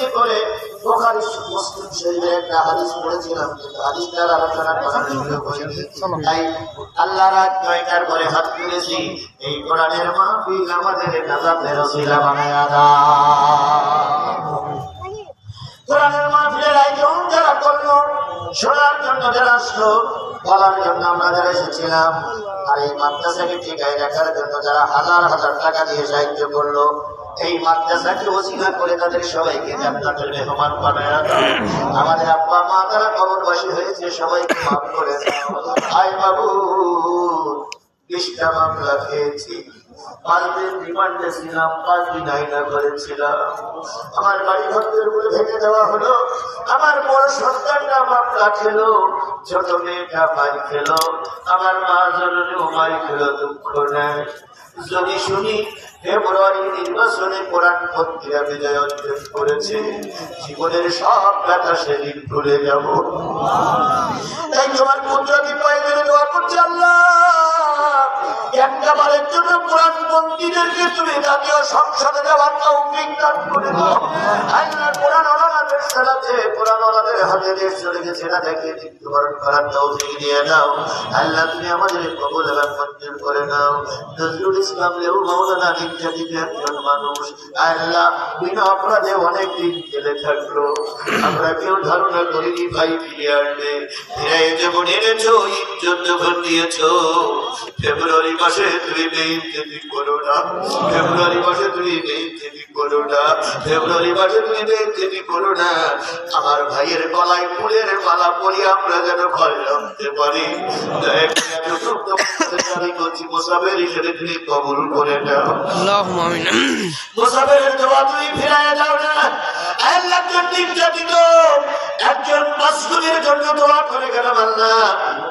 ভিত্তি করে বুখারী মুসলিম শরীফের একটা হাদিস পড়েছিলাম, কিন্তু হাদিসটার আলোচনা করার সুযোগ হয়নি। তাই আল্লাহ রাত 9টার পরে হাত তুলেছি, এই কোরআনের মাহফিল আমাদের নাজাতের ওসিলা বানায় দাও। কোরআনের মাহফিলের আয়োজন যারা করলো, শোনার জন্য যারা আসলো, বলার জন্য আমরা যারা এসেছিলাম, আর এই মাদ্রাসাকে টিকায় রাখার জন্য যারা হাজার হাজার টাকা দিয়ে সাহায্য করলো, এই মাদ্রাসাকে ওসিলা করে তাদের সবাইকে জান্নাতের মেহমান বানায় দাও। আমাদের আব্বা মা যারা কবরবাসী হয়েছে সবাইকে মাফ করে দাও। আয় বাবু, 20টা মামলা খেয়েছি, 5 দিন রিমান্ডে ছিলাম, 5 দিন আইনা করেছিলাম। আমার বাড়ি ঘরের উপরে ভেঙে দেওয়া হলো, আমার বড় সন্তানটা মামলা খেলো, ছোট মেয়েটা মার খেলো, আমার মা জননীও মার খেলো, দুঃখ নেয়। যদি শুনি ফেব্রুয়ারি নির্বাচনে কোরআনপন্থীরা বিজয় অর্জন করেছে, জীবনের সব ব্যথা সেদিন ভুলে যাব। তাই তোমার কুদরতি পায়ে ধরে দোয়া করছি, আল্লাহ একটা বারের জন্য কোরআনপন্থীদেরকে তুমি জাতীয় সংসদে যাওয়ার তৌফিক দান করে দাও। আল্লাহ কোরআন ওলামাদের সালাতে কোরআন ওলামাদের হাতে দেশ চলে গেছে, না দেখে মৃত্যুবরণ করার তৌফিক দিয়ে দাও। আল্লাহ তুমি আমাদের কবুল এবং মঞ্জুর করে নাও। নজরুল ইসলাম লেউ মাওলানা নির্যাতিত একজন মানুষ, আল্লাহ বিনা অপরাধে অনেক দিন জেলে থাকলো, আমরা কেউ ধারণা করিনি ভাই ফিরে আসবে। ফিরে যখন এনেছো, ইজ্জত যখন দিয়েছো, ফেব্রুয়ারি মাসে তুমি বেইজ্জতি করো না, ফেব্রুয়ারি মাসে তুমি বেইজ্জতি করো না, ফেব্রুয়ারি মাসে তুমি বেইজ্জতি করো না। আমার ভাইয়ের গলায় ফুলের মালা পরিয়ে আমরা যেন ঘরে রাখতে পারি। আমি করছি মুসাফের হিসেবে তুমি কবুল করে দাও। আল্লাহুম্মা আমিন। মুসাফিরের দোয়া তুমি ফিরায় দাও না। আল্লাহ একজন নির্যাতিত একজন মাসুলের জন্য দোয়া করে গেলাম, আল্লাহ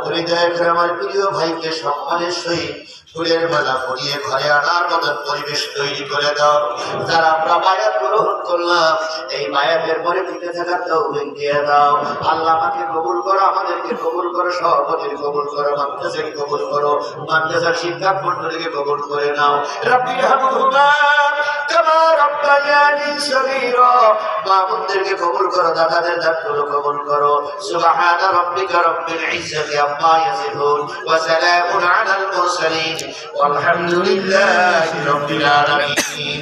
তুমি দয়া করে আমার প্রিয় ভাইকে সম্মানের সহিত ফুলের মালা পরিয়ে ঘরে আনার মতন পরিবেশ তৈরি করে দাও। যারা আমরা বায়াত গ্রহণ করলাম, এই বায়াতের পরে টিকে থাকার তৌফিক দিয়ে দাও। আল্লাহ আমাকে কবুল করো, আমাদেরকে কবুল করো, সভাপতির কবুল করো, মাদ্রাসাকে কবুল করো, মাদ্রাসার শিক্ষক মন্ডলীকে কবুল করে নাও। রাব্বির হামহুমা কামা রাব্বায়ানি সগীরা, মামুনদেরকে কবুল করো, দাদাদের দাঁতগুলো কবুল করো। সুবহান রাব্বিকা রাব্বিল ইজ্জাতি আম্মা ইয়াসিফুন ওয়া সালামুন আলাল মুরসালিন ওয়ালহামদুলিল্লাহি রাব্বিল আলামিন।